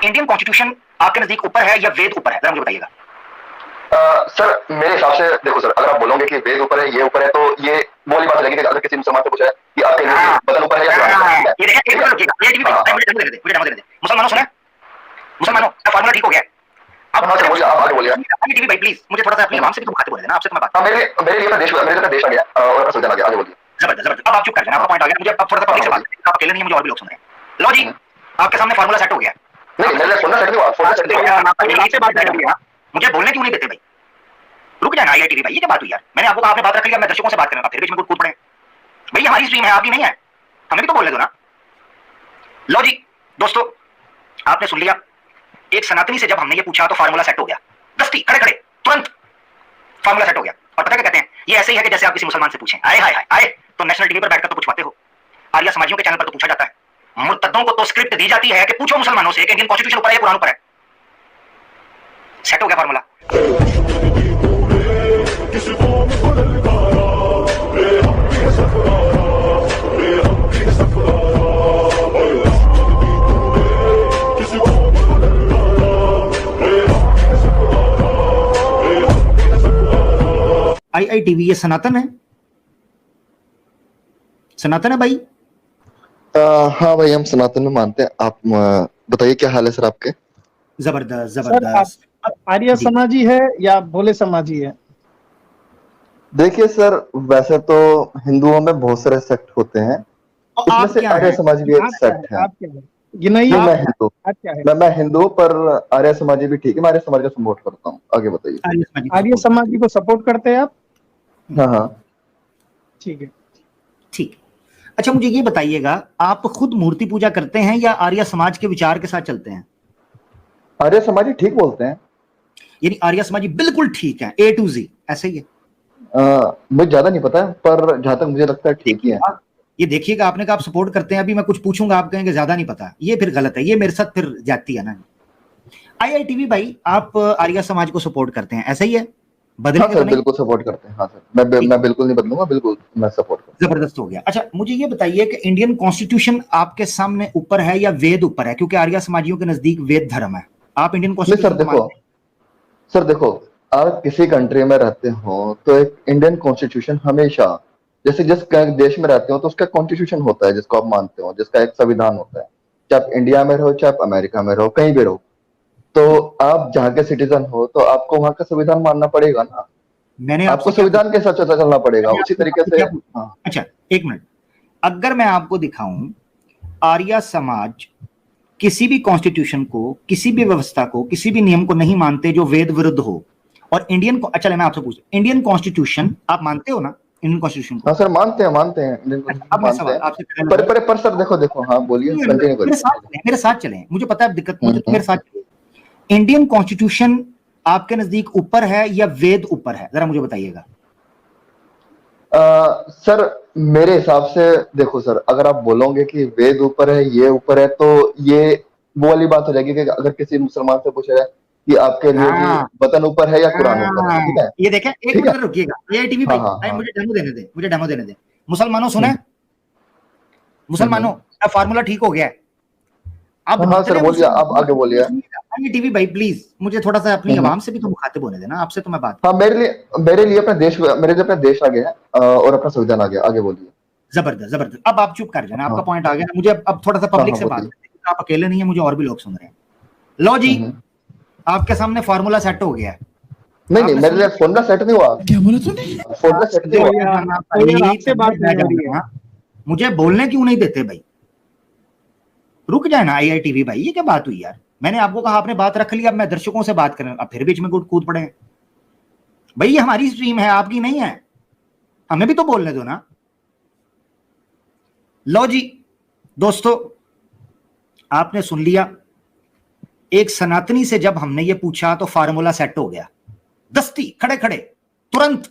Indian constitution आपके नजदीक ऊपर है या वेद ऊपर है, जरा मुझे बताइएगा। सर मेरे हिसाब से देखो सर, अगर आप बोलोगे कि वेद ऊपर है ये ऊपर है तो ये वो वाली बात हो जाएगी कि अगर किसी मुसलमान से पूछा है कि आपके लिए वतन ऊपर है या कुरान ऊपर है। ये देखिए, एक मिनट रुकिएगा, ये टीवी भाई मुझे डेमो देने दे, मुझे डेमो देने दे। मुसलमानों सुने, मुसलमानों का फार्मूला ठीक हो गया। अब हाँ सर बोलिए, आप आगे बोलिए। टीवी भाई प्लीज मुझे थोड़ा सा अपनी आवाम से भी तो खाते बोले देना, आपसे तो मैं बात। मेरे लिए अपना देश आ गया और अपना संविधान आ गया, आगे बोलिए। जबरदस्त जबरदस्त, अब आप चुप कर जाना, आपका पॉइंट आ गया। मुझे अब थोड़ा सा पब्लिक से बात करनी है, आप अकेले नहीं, मुझे और भी लोग सुन रहे हैं। लो जी, आपके सामने फार्मूला सेट हो गया। नहीं मेरे फोन सेट नहीं हुआ, फोन सेट नहीं हुआ। मुझे बोलने क्यों नहीं देते भाई? रुक जाना आई टीवी भाई, ये क्या बात हुई यार? मैंने आपको आपने बात रख लिया, मैं दर्शकों से बात करूंगा, फिर बीच में कूद पड़े। भाई हमारी स्ट्रीम है, आपकी नहीं है, हमें भी तो बोलने दो ना। लो जी दोस्तों, आपने सुन लिया, एक सनातनी से जब हमने ये पूछा तो फार्मूला सेट हो गया। दस्ती खड़े खड़े तुरंत फार्मूला सेट हो गया। और पता क्या कहते हैं, ये ऐसे ही है कि जैसे आप किसी मुसलमान से पूछें, आए हाय हाय आए तो नेशनल टीवी पर बैठकर तो पूछवाते हो, आर्या समाजियों के चैनल पर तो पूछा जाता है, मुर्तद्दों को तो स्क्रिप्ट दी जाती है कि पूछो मुसलमानों से कि इंडियन कॉन्स्टिट्यूशन ऊपर है या कुरान ऊपर है। सेट हो गया फार्मूला। IITV ये सनातन है, सनातन है भाई। हाँ भाई हम सनातन में मानते हैं। आप बताइए क्या हाल है सर आपके? जबरदस्त जबरदस्त। आप आर्य समाजी है या भोले समाजी है? देखिए सर, वैसे तो हिंदुओं में बहुत सारे सेक्ट होते हैं, इसमें से आर्य समाजी भी एक सेक्ट है। आप क्या है? ये नहीं, मैं हिंदू, आप क्या है? मैं हिंदू, पर आर्य समाजी भी ठीक है, मैं आर्य समाज का सपोर्ट करता हूँ। आगे बताइए। आर्य समाजी को सपोर्ट करते हैं आप? हाँ हाँ ठीक है, ठीक। अच्छा मुझे ये बताइएगा, आप खुद मूर्ति पूजा करते हैं या आर्य समाज के विचार के साथ चलते हैं? आर्य समाजी ठीक बोलते हैं, यानी आर्य समाजी बिल्कुल ठीक है, A to Z ऐसे ही है? मुझे ज्यादा नहीं पता है, पर जहां तक मुझे लगता है ठीक ही है। ये देखिएगा, आपने कहा आप सपोर्ट करते हैं, अभी मैं कुछ पूछूंगा आप कहेंगे ज्यादा नहीं पता, ये फिर गलत है, ये मेरे साथ फिर जाती है ना। IITV भाई आप आर्य समाज को सपोर्ट करते हैं, ऐसा ही है? हाँ सर बिल्कुल सपोर्ट करते हैं। हाँ सर मैं बिल्कुल नहीं बदलूंगा, बिल्कुल मैं सपोर्ट करता हूं। जबरदस्त हो गया। अच्छा मुझे ये बताइए कि इंडियन कॉन्स्टिट्यूशन आपके सामने ऊपर है या वेद ऊपर है? क्योंकि आर्य समाजियों के नजदीक वेद धर्म है, आप इंडियन कॉन्स्टिट्यूशन सर देखो आप किसी कंट्री में रहते हो तो एक इंडियन कॉन्स्टिट्यूशन हमेशा, जैसे जिस देश में रहते हो तो उसका कॉन्स्टिट्यूशन होता है जिसको आप मानते हो, जिसका एक संविधान होता है। चाहे आप इंडिया में रहो, चाहे आप अमेरिका में रहो, कहीं भी रहो, तो आप जहाँ के सिटीजन हो तो आपको वहां का संविधान मानना पड़ेगा ना। मैंने आपको संविधान के साथ चलना पड़ेगा उसी तरीके से। अच्छा एक मिनट, अगर मैं आपको दिखाऊं आर्य समाज किसी भी कॉन्स्टिट्यूशन को, किसी भी व्यवस्था को, किसी भी नियम को नहीं मानते जो वेद विरुद्ध हो, और इंडियन को, अच्छा मैं आपसे पूछूं, इंडियन कॉन्स्टिट्यूशन आप मानते हो ना? इंडियन कॉन्स्टिट्यूशन को? हाँ सर मानते हैं इंडियन कॉन्स्टिट्यूशन मानते हैं। पर सर देखो हाँ बोलिए, कंटिन्यू करिए। मेरे साथ चलें, मुझे पता है दिक्कत, मुझे तो मेरे साथ चलें। इंडियन कॉन्स्टिट्यूशन आपके नजदीक ऊपर है या वेद ऊपर है, जरा मुझे बताइएगा। सर मेरे हिसाब से देखो सर, अगर आप बोलोगे कि वेद ऊपर है ये ऊपर है तो ये वो वाली बात हो जाएगी कि अगर किसी मुसलमान से पूछा जाए कि आपके लिए वतन ऊपर है या कुरान ऊपर है, ठीक है? ये देखें, एक मिनट रुकिएगा, IITV भाई मुझे डेमो देने दे, मुझे डेमो देने दे। मुसलमानों सुने, मुसलमानों का फार्मूला ठीक हो गया है। अब हाँ सर बोलिए, आप आगे बोलिए। IITV भाई प्लीज मुझे थोड़ा सा अपनी आवाम से भी तो मुखातिब होने देना, आपसे तो मैं बात। हाँ मेरे लिए अपना देश आ गया और अपना संविधान आ गया, आगे बोलिए। जबरदस्त जबरदस्त, अब आप चुप कर जाना, आपका पॉइंट आ गया। मुझे अब थोड़ा सा पब्लिक से बात, आप अकेले नहीं है, मुझे और भी लोग सुन रहे हैं। लो जी आपके सामने फार्मूला सेट हो गया है। नहीं मेरे लिए फार्मूला सेट नहीं हुआ। क्या बोला तूने? फार्मूला सेट नहीं हुआ। मुझे बोलने क्यों नहीं देते भाई? रुक जाए ना IITV भाई, ये क्या बात हुई यार? मैंने आपको कहा आपने बात रख ली, अब मैं दर्शकों से बात करें, अब फिर बीच में कूद पड़े हैं। भाई ये हमारी स्ट्रीम है, आपकी नहीं है, हमें भी तो बोलने दो ना। लो जी दोस्तों, आपने सुन लिया, एक सनातनी से जब हमने ये पूछा तो फार्मूला सेट हो गया। दस्ती खड़े खड़े तुरंत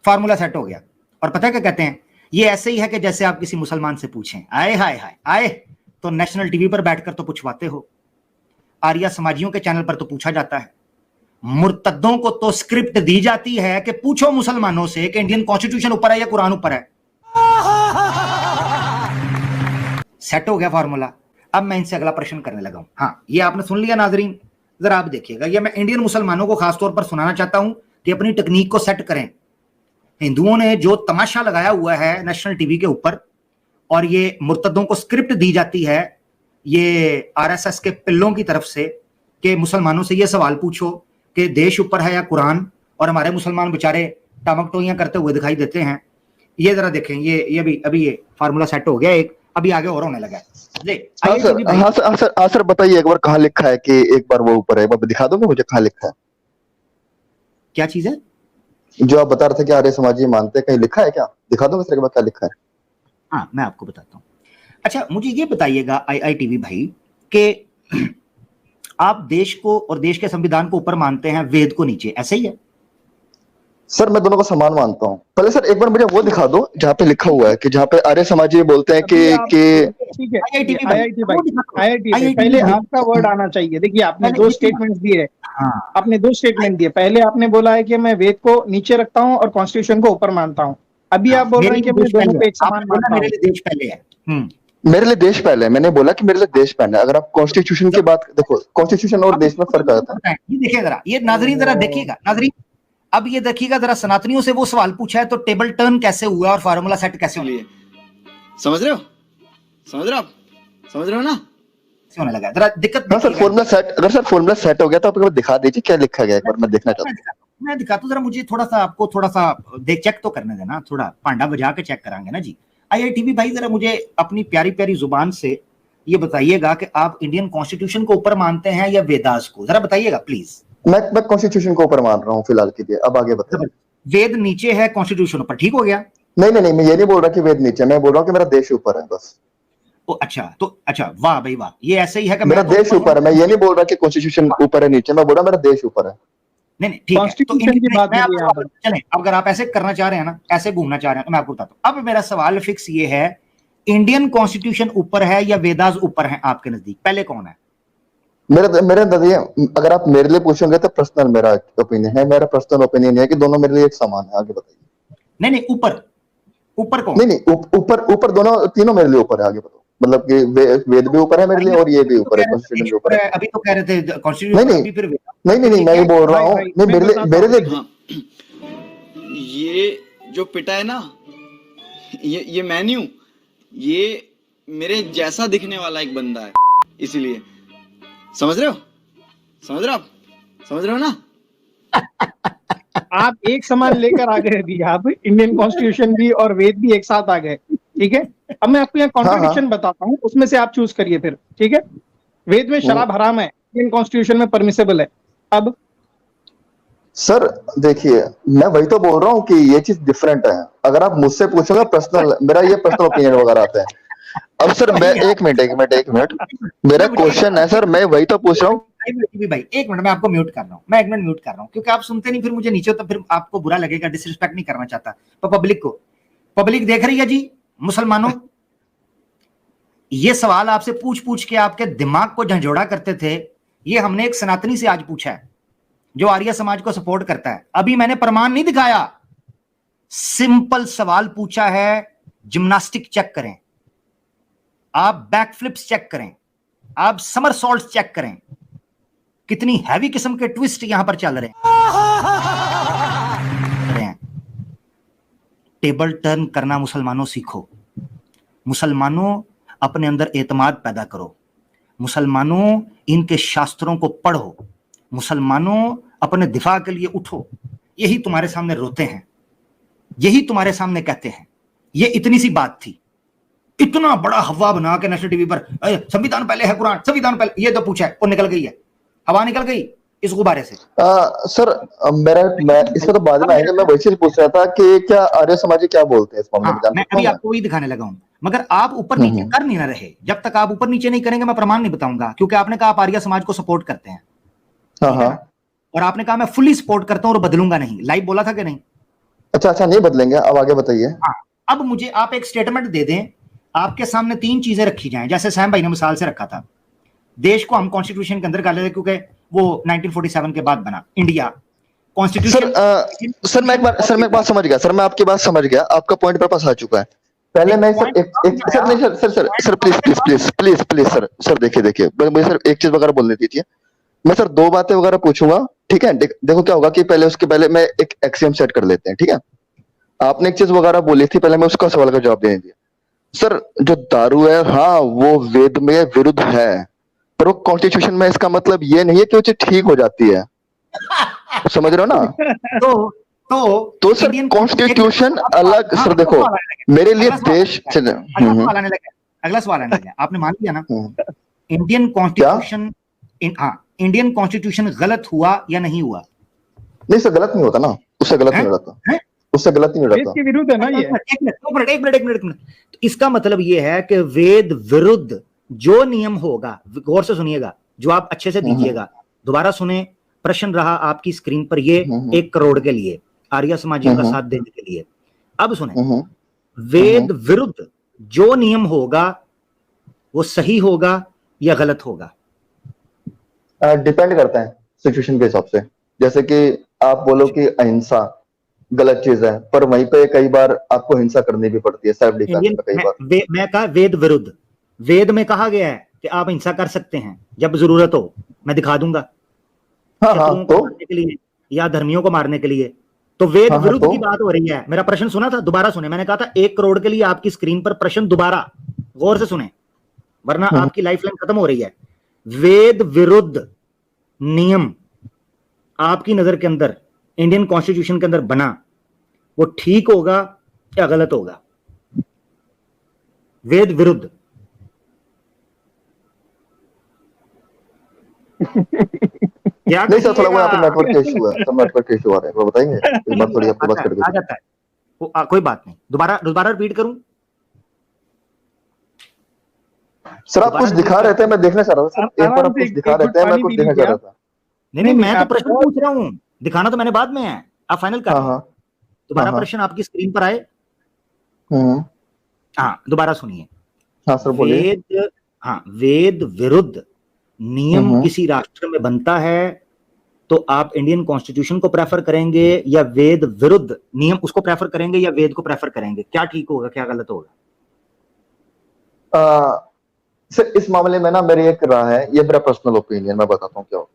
फार्मूला सेट हो गया। और पता है क्या कहते हैं, ये ऐसे ही है कि जैसे आप किसी मुसलमान से पूछें, आए हाय हाय आए तो नेशनल टीवी पर बैठकर तो पूछवाते हो, आर्य समाजियों के चैनल पर तो पूछा जाता है, मुर्तद्दों को तो स्क्रिप्ट दी जाती है कि पूछो मुसलमानों से कि इंडियन कॉन्स्टिट्यूशन ऊपर है या कुरान ऊपर है। सेट हो गया फार्मूला। अब मैं इनसे अगला प्रश्न करने लगा हूं। हाँ, ये आपने सुन लिया नाजरीन, जरा आप देखिएगा, ये मैं इंडियन मुसलमानों को खासतौर पर सुनाना चाहता हूं कि अपनी तकनीक को सेट करें। हिंदुओं ने जो तमाशा लगाया हुआ है नेशनल टीवी के ऊपर, और ये मुर्तदों को स्क्रिप्ट दी जाती है ये आरएसएस के पिल्लों की तरफ से कि मुसलमानों से ये सवाल पूछो कि देश ऊपर है या कुरान, और हमारे मुसलमान बेचारे टामकटोइयां करते हुए दिखाई देते हैं। ये जरा देखें, ये अभी ये फार्मूला सेट हो गया एक, अभी आगे और होने लगा है। हाँ सर बताइए एक बार कहाँ लिखा है कि एक बार वो ऊपर है, एक बार दिखा दोगे मुझे कहाँ लिखा है? क्या चीज है जो आप बता रहे थे कि आर्य समाजी मानते हैं, कहीं लिखा है क्या? दिखा दोगे सर एक बार क्या लिखा है? हाँ, मैं आपको बताता हूँ। अच्छा, मुझे ये बताइएगा IITV भाई कि आप देश को और देश के संविधान को ऊपर मानते हैं, वेद को नीचे, ऐसे ही है? सर मैं दोनों को समान मानता हूँ। पहले सर एक बार मुझे वो दिखा दो जहाँ पे लिखा हुआ है कि जहाँ पे आर्य समाजी बोलते हैं कि ठीक है, IIT पहले आपका वर्ड आना चाहिए। देखिए आपने दो स्टेटमेंट दिए, आपने दो स्टेटमेंट दिए। पहले आपने बोला है कि मैं वेद को नीचे रखता हूँ और कॉन्स्टिट्यूशन को ऊपर मानता हूँ। अभी आप बोल रहे हैं कि मैं दोनों पे एक समान मानता हूँ। मेरे लिए देश पहले है। मेरे लिए देश पहले है। मैंने बोला कि मेरे लिए देश पहले है। अगर आप कॉन्स्टिट्यूशन की बात देखो, कॉन्स्टिट्यूशन और देश में फर्क आता है। ये देखिए जरा, ये नाजरीन जरा देखिएगा, नाजरीन अब ये देखिएगा जरा, सनातनियों से वो सवाल पूछा है तो टेबल टर्न कैसे हुआ और फार्मूला सेट कैसे होने लगा? समझ रहे हो? समझ रहे हो आप? समझ रहे हो ना? होने लगा जरा दिक्कत। हाँ सर, फॉर्मूला सेट, अगर सर फॉर्मूला सेट हो गया तो आप एक बार दिखा दीजिए क्या लिखा गया, एक बार मैं देखना चाहता हूँ। मैं दिखाता हूँ जरा, मुझे थोड़ा सा आपको थोड़ा सा देख चेक तो करने देना, थोड़ा पांडा बजा के चेक करांगे ना जी। IITV भाई जरा मुझे अपनी प्यारी प्यारी जुबान से ये बताइएगा कि आप इंडियन कॉन्स्टिट्यूशन को ऊपर मानते हैं या वेदास को, जरा बताइएगा प्लीज। मैं कॉन्स्टिट्यूशन को ऊपर मान रहा हूँ फिलहाल के लिए, अब आगे बताइए। वेद नीचे है, कॉन्स्टिट्यूशन ऊपर, ठीक हो गया? नहीं, मैं ये नहीं बोल रहा कि वेद नीचे, मैं बोल रहा हूँ कि मेरा देश ऊपर है बस। अच्छा, वाह भाई वाह, ये ऐसे ही है कि मेरा देश ऊपर है। मैं ये नहीं बोल रहा कि कॉन्स्टिट्यूशन ऊपर है नीचे, मैं बोल रहा मेरा देश ऊपर है। नहीं ठीक है, तो चलें, अगर आप ऐसे करना चाह रहे हैं ना, ऐसे घूमना चाह रहे हैं, तो मैं आपको बताता हूँ। अब मेरा सवाल फिक्स ये है, इंडियन कॉन्स्टिट्यूशन ऊपर है या वेदास ऊपर है आपके नजदीक, पहले कौन है? मेरे नजदीक अगर आप मेरे लिए पूछोगे तो पर्सनल मेरा ओपिनियन है, मेरा पर्सनल ओपिनियन है कि दोनों मेरे लिए एक समान है। आगे बताइए। नहीं ऊपर कौन? नहीं ऊपर दोनों तीनों मेरे लिए ऊपर है। आगे बताओ, मतलब कि वेद भी ऊपर है मेरे लिए और ये भी ऊपर है, कॉन्स्टिट्यूशन भी ऊपर है। अभी तो कह रहे थे कॉन्स्टिट्यूशन, नहीं मैं ये बोल रहा हूँ, नहीं मेरे लिए ये जो पिटा है ना, ये मैं नहीं हूं, ये मेरे जैसा दिखने वाला एक बंदा है, इसीलिए। समझ रहे हो? समझ रहे हो आप? समझ रहे हो ना? आप एक समान लेकर आ गए अभी, आप इंडियन कॉन्स्टिट्यूशन भी और वेद भी एक साथ आ गए, ठीक है। अब मैं आपको यहाँ कॉन्ट्रडिक्शन बताता हूँ, उसमें से आप चूज करिए फिर, ठीक है। वेद में शराब हराम है, इंडियन कॉन्स्टिट्यूशन में परमिसेबल है। अब सर देखिए, मैं वही तो बोल रहा हूँ कि ये चीज डिफरेंट है। अगर आप मुझसे पूछोगे पर्सनल, मेरा ये पर्सनल ओपिनियन वगैरह आता है। अब सर मैं एक मिनट मेरा क्वेश्चन है सर, मैं वही तो पूछ रहा हूँ भाई। एक मिनट, मैं आपको म्यूट कर रहा हूँ, मैं एक मिनट म्यूट कर रहा हूँ, क्योंकि आप सुनते नहीं, फिर मुझे नीचे तो फिर आपको बुरा लगेगा, डिसरिस्पेक्ट नहीं करना चाहता। तो पब्लिक देख रही है जी, मुसलमानों, ये सवाल आपसे पूछ के आपके दिमाग को झंझोड़ा करते थे, ये हमने एक सनातनी से आज पूछा है जो आर्य समाज को सपोर्ट करता है। अभी मैंने प्रमाण नहीं दिखाया, सिंपल सवाल पूछा है। जिम्नास्टिक चेक करें आप, बैकफ्लिप्स चेक करें आप, समरसॉल्ट्स चेक करें, कितनी हैवी किस्म के ट्विस्ट यहां पर चल रहे हैं। टेबल टर्न करना मुसलमानों सीखो, मुसलमानों अपने अंदर एतमाद पैदा करो, मुसलमानों इनके शास्त्रों को पढ़ो, मुसलमानों अपने दिफा के लिए उठो। यही तुम्हारे सामने रोते हैं, यही तुम्हारे सामने कहते हैं। ये इतनी सी बात थी, इतना बड़ा हवा बना के नेशनल टीवी पर संविधान पहले है कुरान, संविधान पहले, ये तो पूछा है और निकल गई है, हवा निकल गई इस गुब्बारे से। सर मैं इसमें तो बाद में आएंगे, मैं वही चीज पूछ रहा था कि क्या आर्य समाजी क्या बोलते हैं इस मामले में। मैं अभी आपको वही दिखाने लगा हूं, मगर आप ऊपर नीचे कर नहीं ना रहे। जब तक आप ऊपर नीचे नहीं करेंगे मैं प्रमाण नहीं बताऊंगा, क्योंकि आपने कहा आप आर्य समाज को सपोर्ट करते हैं। हाँ। और आपने कहा मैं फुली सपोर्ट करता हूं और बदलूंगा नहीं, लाइव बोला था कि नहीं? अच्छा नहीं बदलेंगे। अब आगे बताइए। अब मुझे आप एक स्टेटमेंट दे दें, आपके सामने 3 चीजें रखी जाएं, जैसे सैम भाई ने मिसाल से रखा था। देश को हम कॉन्स्टिट्यूशन के अंदर कर लेते, क्योंकि वो 1947 के बाद बना इंडिया कॉन्स्टिट्यूशन। सर मैं एक बात समझ गया, सर मैं आपकी बात समझ गया, आपका पॉइंट मेरे पास आ चुका है। पहले मैं सर एक सर नहीं सर प्लीज सर देखिए मुझे सर एक चीज वगैरह बोलनी दीजिए। मैं सर 2 बातें वगैरह पूछूंगा, ठीक है। देखो क्या होगा कि उसके पहले मैं एक एक्सियम सेट कर लेते हैं, ठीक है। आपने एक चीज वगैरह बोली थी, पहले मैं उसका सवाल का जवाब देने दिया। सर जो दारू है, हाँ वो वेद में विरुद्ध है, पर वो कॉन्स्टिट्यूशन में इसका मतलब ये नहीं है कि वो चीज ठीक हो जाती है, समझ रहे हो ना। तो सर कॉन्स्टिट्यूशन अलग। सर देखो मेरे लिए देश अगला सवाल आने लगा। आपने मान लिया ना इंडियन कॉन्स्टिट्यूशन, इंडियन कॉन्स्टिट्यूशन गलत हुआ या नहीं हुआ? नहीं सर गलत नहीं होता ना, उससे गलत नहीं होता, उससे गलत नहीं होता। के विरुद्ध है ना ये। एक मिनट। तो इसका मतलब ये है कि वेद विरुद्ध जो नियम होगा, गौर से सुनिएगा, जो आप अच्छे से दीजिएगा, दोबारा सुने। प्रश्न रहा आपकी स्क्रीन पर ये 1 करोड़ के लिए, आर्य समाजियों का साथ देने के लिए। अब सुने, वेद विरुद्ध जो नियम होगा वो सही होगा या गलत होगा? डिपेंड करता है सिचुएशन के हिसाब से। जैसे कि आप बोलो कि अहिंसा गलत चीज है, पर वहीं पे कई बार आपको हिंसा करनी भी पड़ती है, सेल्फ डिफेंस में कई बार। मैं कहा वेद विरुद्ध, वेद में कहा गया है कि आप हिंसा कर सकते हैं जब जरूरत हो, मैं दिखा दूंगा, शत्रुओं को मारने के लिए या धर्मियों को मारने के लिए। तो वेद विरुद्ध की बात हो रही है। मेरा प्रश्न सुना था, दोबारा सुने। मैंने कहा था 1 करोड़ के लिए आपकी स्क्रीन पर प्रश्न दोबारा गौर से सुने, वरना आपकी लाइफलाइन खत्म हो रही है। वेद विरुद्ध नियम आपकी नजर के अंदर इंडियन कॉन्स्टिट्यूशन के अंदर बना, वो ठीक होगा या गलत होगा? वेद विरुद्ध। नहीं सर थोड़ा वो यहाँ पे नेटवर्क इशू है, सब नेटवर्क इशू आ रहा है, वो बताएंगे एक बार थोड़ी आपके पास आ जाता है। कोई बात नहीं, दोबारा रिपीट करूं? सर आप कुछ दिखा रहे थे, मैं देखना चाह रहा था सर, एक बार आप कुछ दिखा रहे थे, मैं कुछ देखना चाह रहा था। नहीं मैं तो प्रश्न पूछ रहा हूँ, दिखाना तो मैंने बाद में है, आप फाइनल कर। दोबारा प्रश्न आपकी स्क्रीन पर आए। हाँ दोबारा सुनिए। हाँ सर बोलिए। वेद विरुद्ध नियम किसी राष्ट्र में बनता है तो आप इंडियन कॉन्स्टिट्यूशन को प्रेफर करेंगे या वेद विरुद्ध नियम उसको प्रेफर करेंगे या वेद को प्रेफर करेंगे? क्या ठीक होगा, क्या गलत होगा? सर इस मामले में ना मेरी एक राय है, ये मेरा पर्सनल ओपिनियन, मैं बताता हूँ क्या होगा,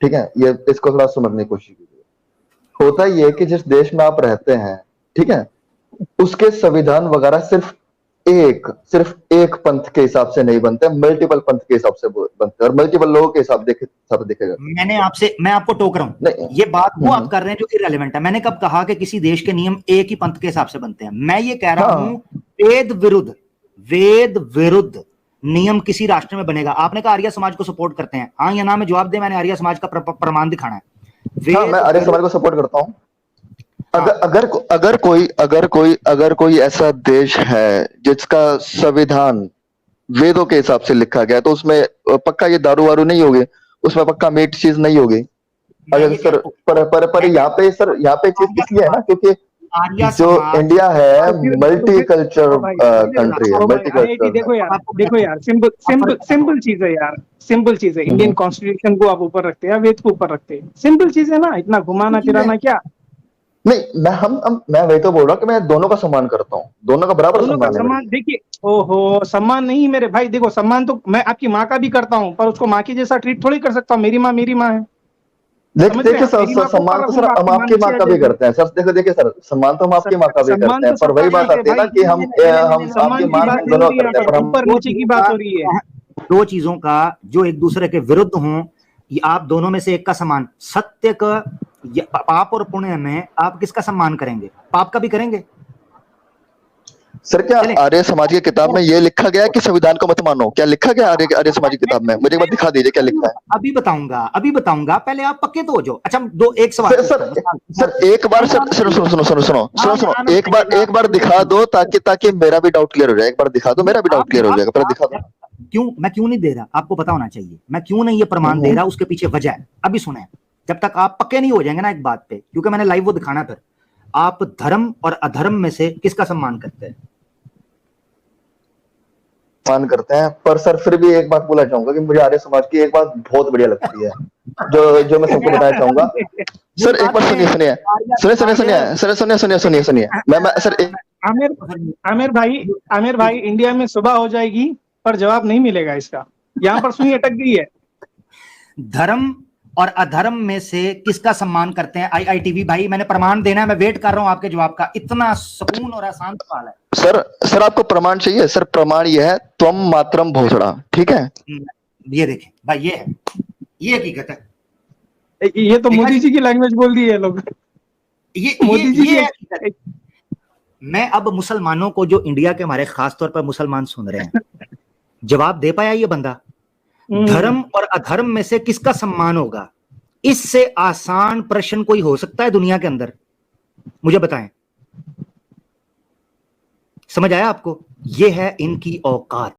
ठीक है। ये इसको थोड़ा समझने की कोशिश कीजिए। होता ये कि जिस देश में आप रहते हैं, ठीक है, उसके संविधान वगैरह सिर्फ एक पंथ के हिसाब से नहीं बनते, मल्टीपल पंथ के हिसाब से बनते हैं, और मल्टीपल लोगों के हिसाब देखेगा। मैं आपको टोक रहा हूँ, ये बात वो आप कर रहे हैं जो इररिलेवेंट है। मैंने कब कहा कि किसी देश के नियम एक ही पंथ के हिसाब से बनते हैं? मैं ये कह रहा हूँ वेद विरुद्ध नियम किसी राष्ट्र में बनेगा। आपने कहा आर्य समाज को सपोर्ट करते हैं, हाँ या ना में जवाब दे। मैंने आर्य समाज का प्रमाण दिखाना है। मैं आर्य समाज को सपोर्ट करता हूँ। अगर कोई ऐसा देश है जिसका संविधान वेदों के हिसाब से लिखा गया, तो उसमें पक्का ये दारू वारू नहीं होगी, उसमें पक्का मीट चीज नहीं होगी। अगर सर पर यहाँ पे चीज इसलिए है ना, क्योंकि जो इंडिया है मल्टी कल्चर कंट्री है, मल्टी कल्चर। देखो यार सिंपल चीज है यार, सिंपल चीज है। इंडियन कॉन्स्टिट्यूशन को आप ऊपर रखते हैं, वेद को ऊपर रखते हैं, सिंपल चीज है ना, इतना घुमाना फिराना क्या। नहीं मैं वही तो बोल रहा हूँ कि मैं दोनों का सम्मान करता हूँ, दोनों का बराबर सम्मान। देखिए ओहो, सम्मान नहीं मेरे भाई, देखो सम्मान तो मैं आपकी माँ का भी करता हूँ, पर उसको माँ की जैसा ट्रीट थोड़ी कर सकता हूँ। मेरी माँ है। देखिए सर सम्मान तो सर हम आपकी माँ का भी करते हैं सर। देखिए सर सम्मान तो हम आपकी माँ का भी करते हैं, पर वही बात आती है ना कि हम आपकी माँ दोनों करते हैं, पर हम ऊपर नीचे की बात हो रही है। दो चीजों का जो एक दूसरे के विरुद्ध हों, ये आप दोनों में से एक का सम्मान, सत्य का, पाप और पुण्य में आप किसका सम्मान करेंगे? पाप का भी करेंगे? सर क्या आर्य समाज की किताब में ये लिखा गया है कि संविधान को मत मानो? क्या लिखा गया आर्य समाज की किताब में? मुझे एक बार दिखा दीजिए क्या लिखा है। अभी बताऊंगा, पहले आप पक्के तो हो जाओ। अच्छा एक सवाल सर एक बार सुनो एक बार दिखा दो ताकि मेरा भी डाउट क्लियर हो जाए। एक बार दिखा दो, मेरा भी डाउट क्लियर हो जाएगा। पहले दिखा दो। मैं क्यों नहीं दे रहा, आपको पता होना चाहिए मैं क्यों नहीं ये प्रमाण दे रहा, उसके पीछे वजह है। अभी सुने, जब तक आप पक्के नहीं हो जाएंगे ना एक बात पे, क्योंकि मैंने लाइव वो दिखाना, फिर आप धर्म और अधर्म में से किसका सम्मान करते हैं? सम्मान करते हैं, पर सर फिर भी एक बात बोलना चाहूंगा कि मुझे आर्य समाज की एक बात बहुत बढ़िया लगती है, जो मैं सबको बताना चाहूंगा। सर एक बार सुनिए मैं सर आमिर भाई इंडिया में सुबह हो जाएगी पर जवाब नहीं मिलेगा इसका, यहाँ पर सुई अटक गई है। धर्म और अधर्म में से किसका सम्मान करते हैं? आईआईटीवी भाई, मैंने प्रमाण देना है, मैं वेट कर रहा हूं आपके जवाब का। इतना सुकून और आसान सवाल है। सर आपको प्रमाण चाहिए? सर प्रमाण ये है, त्वम मात्रम भोसड़ा, ठीक है? ये देखें भाई, ये है, ये हकीकत है। ये तो मोदी जी की लैंग्वेज बोल दी है लोग। ये मोदी जी ये की मैं अब मुसलमानों को, जो इंडिया के हमारे खास तौर पर मुसलमान सुन रहे हैं, जवाब दे पाया ये बंदा? धर्म और अधर्म में से किसका सम्मान होगा? इससे आसान प्रश्न कोई हो सकता है दुनिया के अंदर? मुझे बताएं। समझ आया आपको? ये है इनकी औकात।